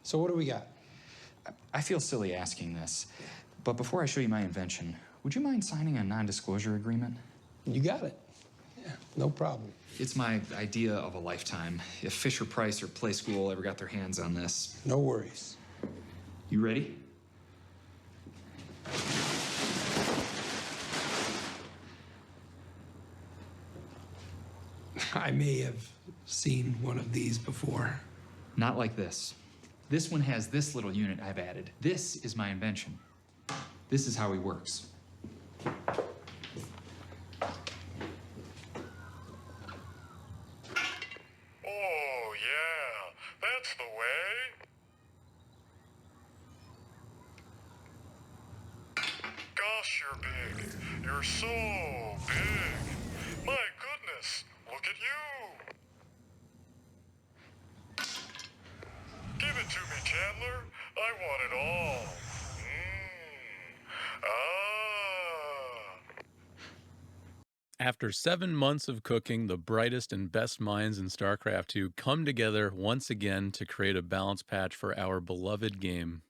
So what do we got? I feel silly asking this, but before I show you my invention, would you mind signing a non-disclosure agreement? You got it. Yeah, no problem. It's my idea of a lifetime. If Fisher-Price or Play School ever got their hands on this. No worries. You ready? I may have seen one of these before. Not like this. This one has this little unit I've added. This is my invention. This is how he works. Oh, yeah, that's the way. Gosh, you're big. You're so big. My goodness, look at you. Give it to me, Chandler. I want it all. After 7 months of cooking, the brightest and best minds in StarCraft 2 come together once again to create a balance patch for our beloved game.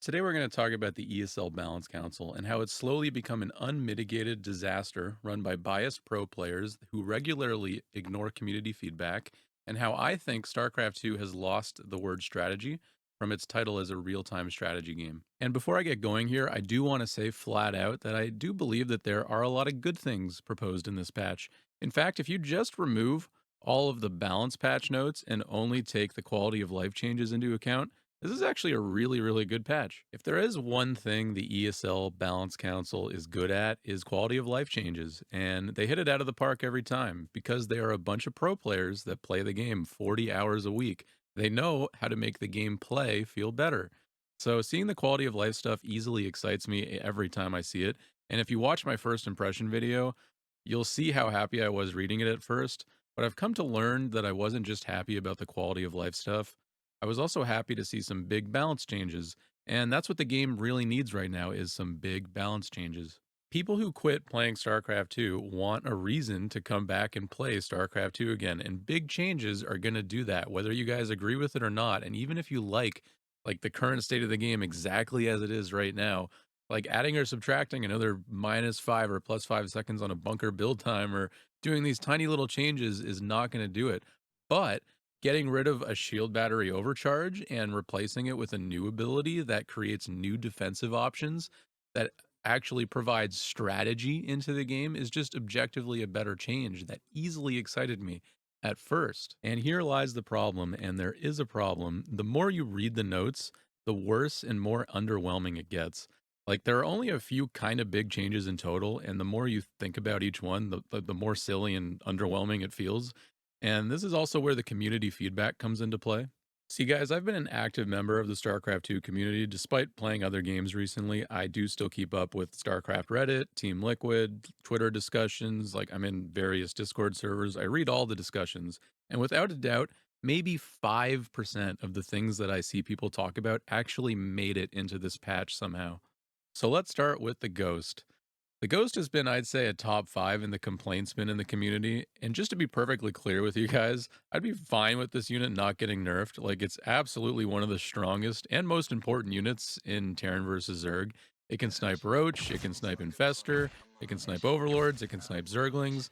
Today we're going to talk about the ESL Balance Council and how it's slowly become an unmitigated disaster run by biased pro players who regularly ignore community feedback, and how I think StarCraft 2 has lost the word strategy from its title as a real-time strategy game. And before I get going here, I do want to say flat out that I do believe that there are a lot of good things proposed in this patch. In fact, if you just remove all of the balance patch notes and only take the quality of life changes into account, this is actually a really, really good patch. If there is one thing the ESL Balance Council is good at, is quality of life changes, and they hit it out of the park every time because they are a bunch of pro players that play the game 40 hours a week. They know how to make the game play feel better. So seeing the quality of life stuff easily excites me every time I see it. And if you watch my first impression video, you'll see how happy I was reading it at first. But I've come to learn that I wasn't just happy about the quality of life stuff. I was also happy to see some big balance changes. And that's what the game really needs right now, is some big balance changes. People who quit playing StarCraft 2 want a reason to come back and play StarCraft 2 again, and big changes are going to do that, whether you guys agree with it or not. And even if you like the current state of the game exactly as it is right now, like adding or subtracting another -5 or +5 seconds on a bunker build time, or doing these tiny little changes is not going to do it. But getting rid of a shield battery overcharge and replacing it with a new ability that creates new defensive options that actually provides strategy into the game is just objectively a better change that easily excited me at first. And here lies the problem, and there is a problem. The more you read the notes, the worse and more underwhelming it gets. Like, there are only a few kind of big changes in total, and the more you think about each one, the more silly and underwhelming it feels. And this is also where the community feedback comes into play. See, guys, I've been an active member of the StarCraft 2 community. Despite playing other games recently, I do still keep up with StarCraft Reddit, Team Liquid, Twitter discussions. Like, I'm in various Discord servers. I read all the discussions. And without a doubt, maybe 5% of the things that I see people talk about actually made it into this patch somehow. So let's start with the Ghost. The Ghost has been, I'd say, a top 5 in the complaints bin in the community. And just to be perfectly clear with you guys, I'd be fine with this unit not getting nerfed. Like, it's absolutely one of the strongest and most important units in Terran versus Zerg. It can snipe Roach, it can snipe Infestor, it can snipe Overlords, it can snipe Zerglings.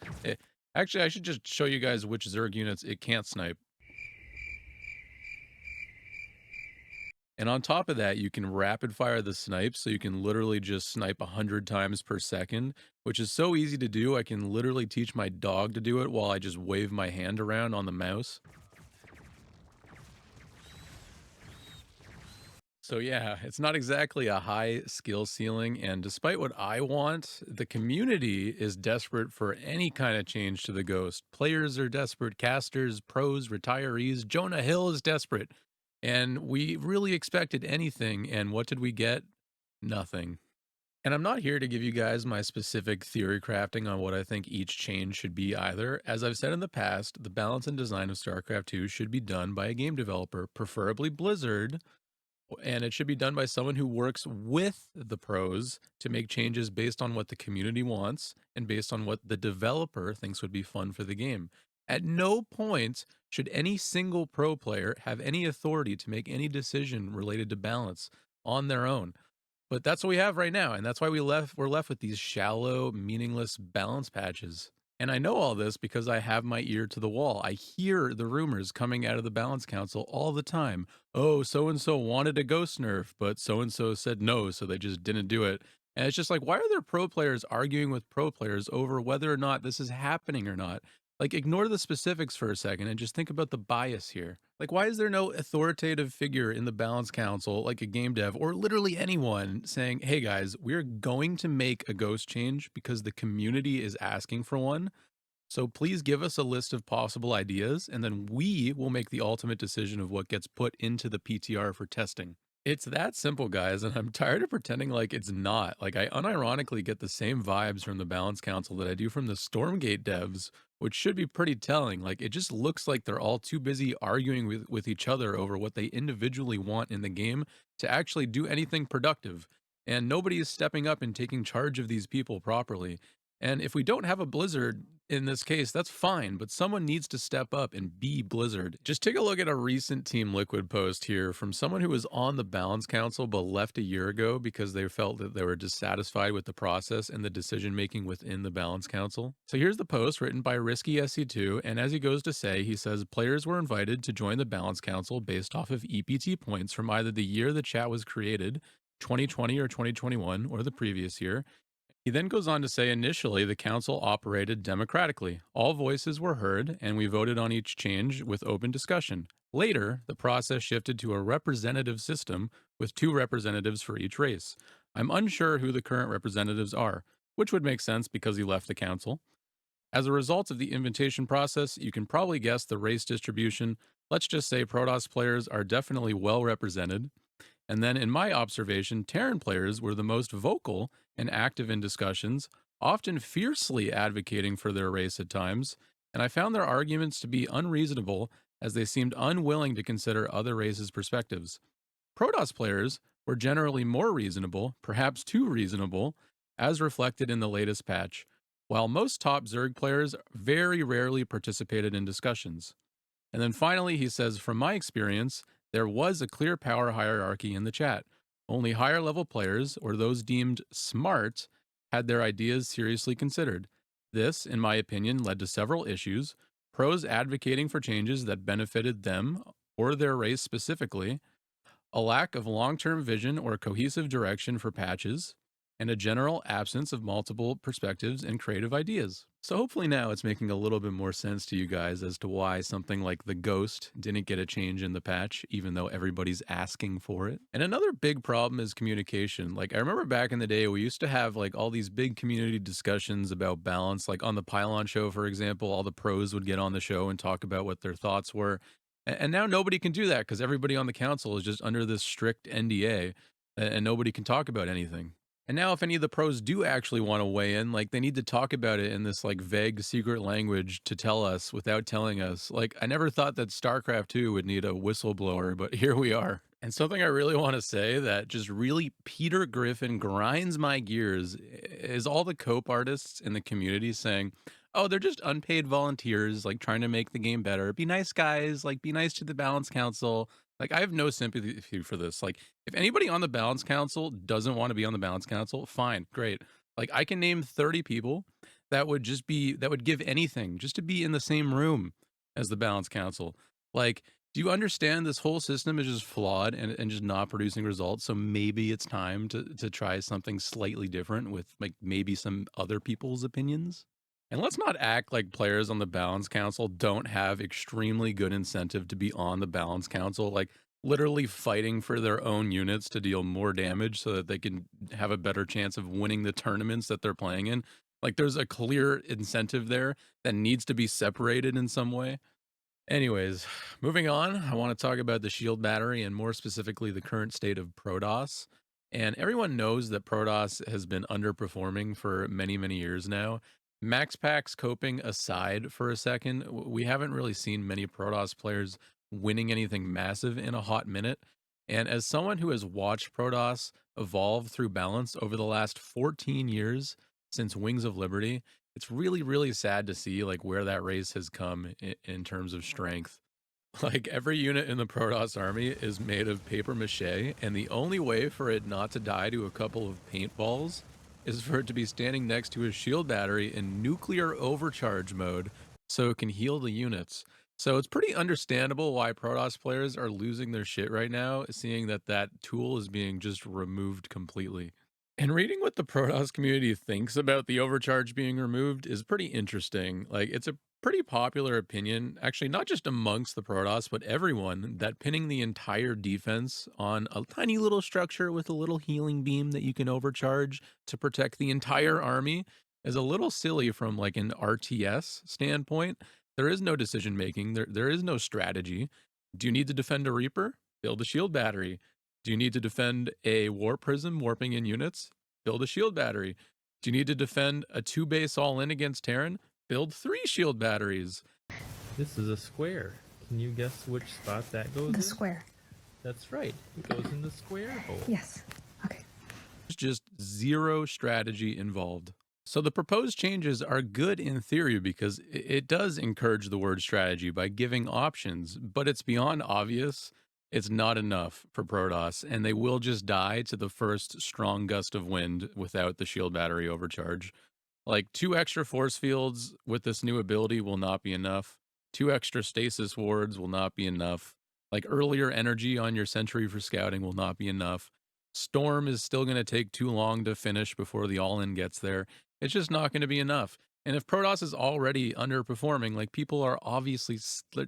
Actually, I should just show you guys which Zerg units it can't snipe. And on top of that, you can rapid fire the snipes, so you can literally just snipe 100 times per second, which is so easy to do. I can literally teach my dog to do it while I just wave my hand around on the mouse. So yeah, it's not exactly a high skill ceiling, and despite what I want, the community is desperate for any kind of change to the Ghost. Players are desperate, casters, pros, retirees. Jonah Hill is desperate. And we really expected anything, and what did we get? Nothing. And I'm not here to give you guys my specific theory crafting on what I think each change should be either. As I've said in the past, the balance and design of StarCraft 2 should be done by a game developer, preferably Blizzard, and it should be done by someone who works with the pros to make changes based on what the community wants and based on what the developer thinks would be fun for the game. At no point should any single pro player have any authority to make any decision related to balance on their own. But that's what we have right now, and that's why we're left with these shallow, meaningless balance patches. And I know all this because I have my ear to the wall. I hear the rumors coming out of the Balance Council all the time. Oh, so and so wanted a ghost nerf, but so and so said no, so they just didn't do it. And it's just like, why are there pro players arguing with pro players over whether or not this is happening or not? Like, ignore the specifics for a second and just think about the bias here. Like, why is there no authoritative figure in the Balance Council, like a game dev or literally anyone, saying, hey guys, we're going to make a ghost change because the community is asking for one? So please give us a list of possible ideas, and then we will make the ultimate decision of what gets put into the PTR for testing. It's that simple, guys, and I'm tired of pretending like it's not. Like, I unironically get the same vibes from the Balance Council that I do from the Stormgate devs, which should be pretty telling. Like, it just looks like they're all too busy arguing with each other over what they individually want in the game to actually do anything productive. And nobody is stepping up and taking charge of these people properly. And if we don't have a Blizzard in this case, that's fine, but someone needs to step up and be Blizzard. Just take a look at a recent Team Liquid post here from someone who was on the Balance Council but left a year ago because they felt that they were dissatisfied with the process and the decision making within the Balance Council. So here's the post written by Risky SC2, and as he goes to say, he says players were invited to join the Balance Council based off of EPT points from either the year the chat was created, 2020 or 2021, or the previous year. He then goes on to say initially the council operated democratically. All voices were heard, and we voted on each change with open discussion. Later, the process shifted to a representative system with 2 representatives for each race. I'm unsure who the current representatives are, which would make sense because he left the council. As a result of the invitation process, you can probably guess the race distribution. Let's just say Protoss players are definitely well represented. And then, in my observation, Terran players were the most vocal and active in discussions, often fiercely advocating for their race at times, and I found their arguments to be unreasonable as they seemed unwilling to consider other races' perspectives. Protoss players were generally more reasonable, perhaps too reasonable, as reflected in the latest patch, while most top Zerg players very rarely participated in discussions. And then finally, he says, from my experience, there was a clear power hierarchy in the chat. Only higher level players, or those deemed smart, had their ideas seriously considered. This, in my opinion, led to several issues: pros advocating for changes that benefited them or their race specifically, a lack of long term vision or cohesive direction for patches, and a general absence of multiple perspectives and creative ideas. So, hopefully, now it's making a little bit more sense to you guys as to why something like the Ghost didn't get a change in the patch, even though everybody's asking for it. And another big problem is communication. Like, I remember back in the day, we used to have like all these big community discussions about balance. Like on the Pylon show, for example, all the pros would get on the show and talk about what their thoughts were. And now nobody can do that because everybody on the council is just under this strict NDA and nobody can talk about anything. And now if any of the pros do actually want to weigh in, like they need to talk about it in this like vague secret language to tell us without telling us. Like I never thought that StarCraft 2 would need a whistleblower, but here we are. And something I really want to say that just really Peter Griffin grinds my gears is all the cope artists in the community saying, oh, they're just unpaid volunteers, like trying to make the game better. Be nice, guys. Like, be nice to the Balance Council. Like, I have no sympathy for this. Like, if anybody on the Balance Council doesn't want to be on the Balance Council, fine, great. Like, I can name 30 people that would give anything just to be in the same room as the Balance Council. Like, do you understand this whole system is just flawed and just not producing results? So maybe it's time to try something slightly different with like maybe some other people's opinions. And let's not act like players on the Balance Council don't have extremely good incentive to be on the Balance Council, like literally fighting for their own units to deal more damage so that they can have a better chance of winning the tournaments that they're playing in. Like there's a clear incentive there that needs to be separated in some way. Anyways, moving on, I want to talk about the shield battery and more specifically the current state of Protoss. And everyone knows that Protoss has been underperforming for many, many years now. Max packs coping aside for a second, we haven't really seen many Protoss players winning anything massive in a hot minute. And as someone who has watched Protoss evolve through balance over the last 14 years since Wings of Liberty, It's really, really sad to see like where that race has come in terms of strength. Like every unit in the Protoss army is made of paper mache, and the only way for it not to die to a couple of paintballs is for it to be standing next to a shield battery in nuclear overcharge mode so it can heal the units. So it's pretty understandable why Protoss players are losing their shit right now, seeing that that tool is being just removed completely. And reading what the Protoss community thinks about the overcharge being removed is pretty interesting. Like, it's a pretty popular opinion, actually, not just amongst the Protoss, but everyone, that pinning the entire defense on a tiny little structure with a little healing beam that you can overcharge to protect the entire army is a little silly from like an RTS standpoint. There is no decision making, there is no strategy. Do you need to defend a Reaper? Build a shield battery. Do you need to defend a warp prism warping in units? Build a shield battery. Do you need to defend a 2-base all-in against Terran? Build 3 shield batteries. This is a square. Can you guess which spot that goes in? The square. That's right. It goes in the square hole. Yes. Okay. There's just zero strategy involved. So the proposed changes are good in theory because it does encourage the word strategy by giving options, but it's beyond obvious. It's not enough for Protoss, and they will just die to the first strong gust of wind without the shield battery overcharge. Like 2 extra force fields with this new ability will not be enough. 2 extra stasis wards will not be enough. Like earlier energy on your sentry for scouting will not be enough. Storm is still going to take too long to finish before the all-in gets there. It's just not going to be enough. And if Protoss is already underperforming, like people are obviously,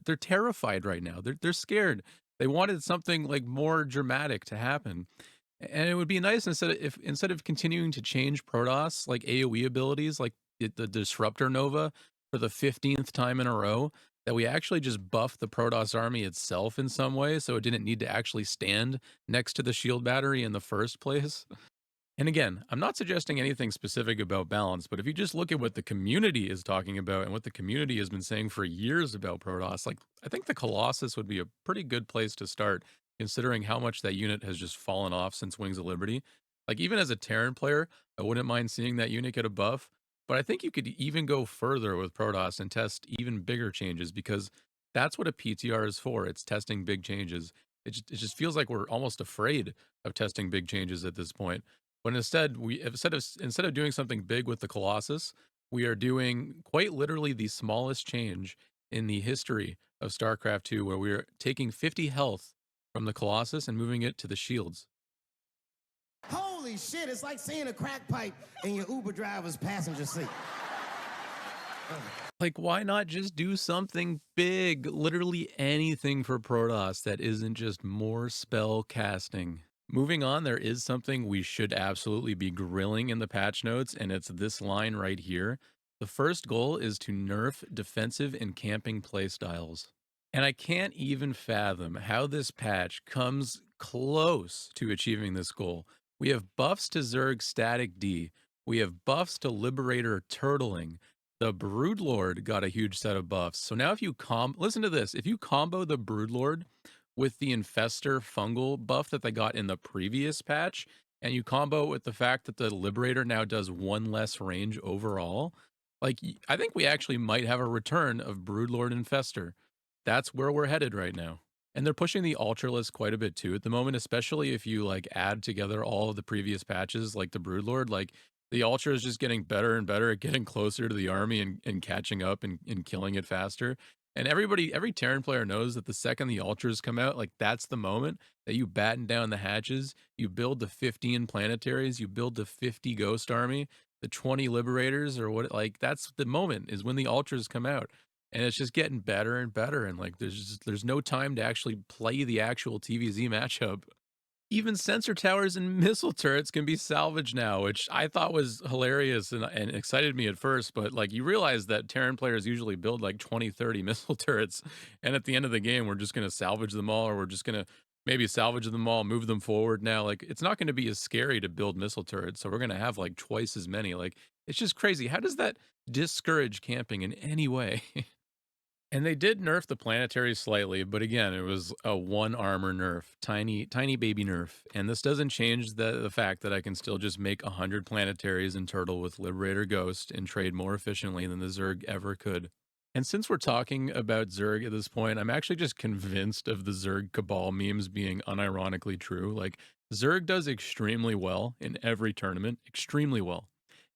they're terrified right now. They're scared. They wanted something like more dramatic to happen. And it would be nice instead of continuing to change Protoss like AoE abilities like the Disruptor Nova for the 15th time in a row, that we actually just buff the Protoss army itself in some way so it didn't need to actually stand next to the shield battery in the first place. And again, I'm not suggesting anything specific about balance, but if you just look at what the community is talking about and what the community has been saying for years about Protoss, like I think the Colossus would be a pretty good place to start, considering how much that unit has just fallen off since Wings of Liberty. Like even as a Terran player, I wouldn't mind seeing that unit get a buff, but I think you could even go further with Protoss and test even bigger changes because that's what a PTR is for. It's testing big changes. It just feels like we're almost afraid of testing big changes at this point. But instead of doing something big with the Colossus, we are doing quite literally the smallest change in the history of StarCraft 2, where we're taking 50 health from the Colossus and moving it to the shields. Holy shit, it's like seeing a crack pipe in your Uber driver's passenger seat. Like, why not just do something big? Literally anything for Protoss that isn't just more spell casting. Moving on, there is something we should absolutely be grilling in the patch notes, and it's this line right here. The first goal is to nerf defensive and camping playstyles. And I can't even fathom how this patch comes close to achieving this goal. We have buffs to Zerg Static D. We have buffs to Liberator Turtling. The Broodlord got a huge set of buffs. So now if you listen to this, if you combo the Broodlord with the Infestor Fungal buff that they got in the previous patch, and you combo it with the fact that the Liberator now does 1 less range overall, like, I think we actually might have a return of Broodlord Infestor. That's where we're headed right now. And they're pushing the Ultra list quite a bit too at the moment, especially if you like add together all of the previous patches, like the Broodlord. Like the Ultra is just getting better and better at getting closer to the army and catching up and killing it faster. And every Terran player knows that the second the Ultras come out, like that's the moment that you batten down the hatches, you build the 15 planetaries, you build the 50 Ghost Army, the 20 Liberators, or what, like that's the moment is when the Ultras come out. And it's just getting better and better. And like there's no time to actually play the actual TVZ matchup. Even sensor towers and missile turrets can be salvaged now, which I thought was hilarious and excited me at first. But like you realize that Terran players usually build like 20, 30 missile turrets. And at the end of the game, we're just going to salvage them all, or we're just going to maybe salvage them all, move them forward now. Like it's not going to be as scary to build missile turrets. So we're going to have like twice as many. Like it's just crazy. How does that discourage camping in any way? And they did nerf the planetary slightly, but again, it was a 1 armor nerf, tiny baby nerf. And this doesn't change the fact that I can still just make 100 planetaries and turtle with Liberator Ghost and trade more efficiently than the Zerg ever could. And since we're talking about Zerg at this point, I'm actually just convinced of the Zerg Cabal memes being unironically true. Like, Zerg does extremely well in every tournament, extremely well.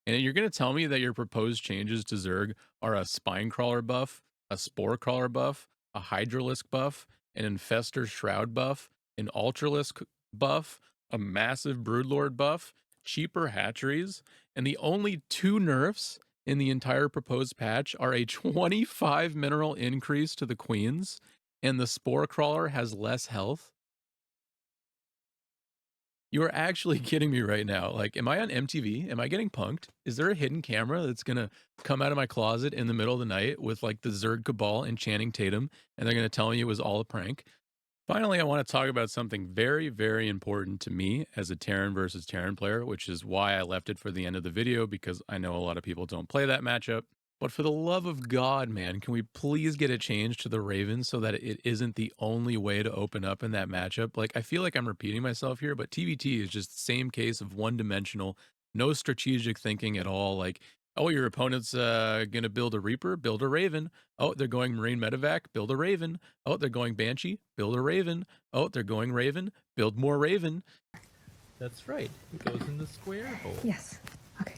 And you're going to tell me that your proposed changes to Zerg are a Spine Crawler buff, a Spore Crawler buff, a Hydralisk buff, an Infestor Shroud buff, an Ultralisk buff, a massive Broodlord buff, cheaper hatcheries, and the only 2 nerfs in the entire proposed patch are a 25 mineral increase to the Queens, and the Spore Crawler has less health? You are actually kidding me right now. Like, am I on MTV? Am I getting punked? Is there a hidden camera that's going to come out of my closet in the middle of the night with like the Zerg Cabal and Channing Tatum, and they're going to tell me it was all a prank? Finally, I want to talk about something very, very important to me as a Terran versus Terran player, which is why I left it for the end of the video, because I know a lot of people don't play that matchup. But for the love of God, man, can we please get a change to the Ravens so that it isn't the only way to open up in that matchup? Like, I feel like I'm repeating myself here, but TVT is just the same case of one-dimensional, no strategic thinking at all. Like, oh, your opponent's going to build a Reaper, build a Raven. Oh, they're going Marine Medevac, build a Raven. Oh, they're going Banshee, build a Raven. Oh, they're going Raven, build more Raven. That's right. It goes in the square hole. Yes. Okay.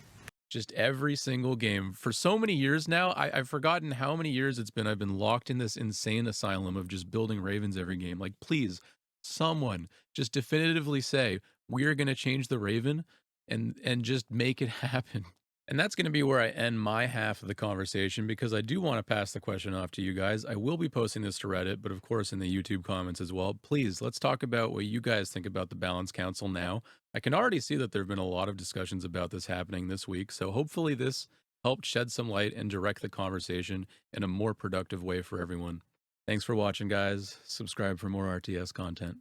Just every single game for so many years now. I've forgotten how many years it's been. I've been locked in this insane asylum of just building Ravens every game. Like, please, someone just definitively say we're going to change the Raven and just make it happen. And that's going to be where I end my half of the conversation, because I do want to pass the question off to you guys. I will be posting this to Reddit, but of course in the YouTube comments as well. Please, let's talk about what you guys think about the Balance Council now. I can already see that there have been a lot of discussions about this happening this week, so hopefully this helped shed some light and direct the conversation in a more productive way for everyone. Thanks for watching, guys. Subscribe for more RTS content.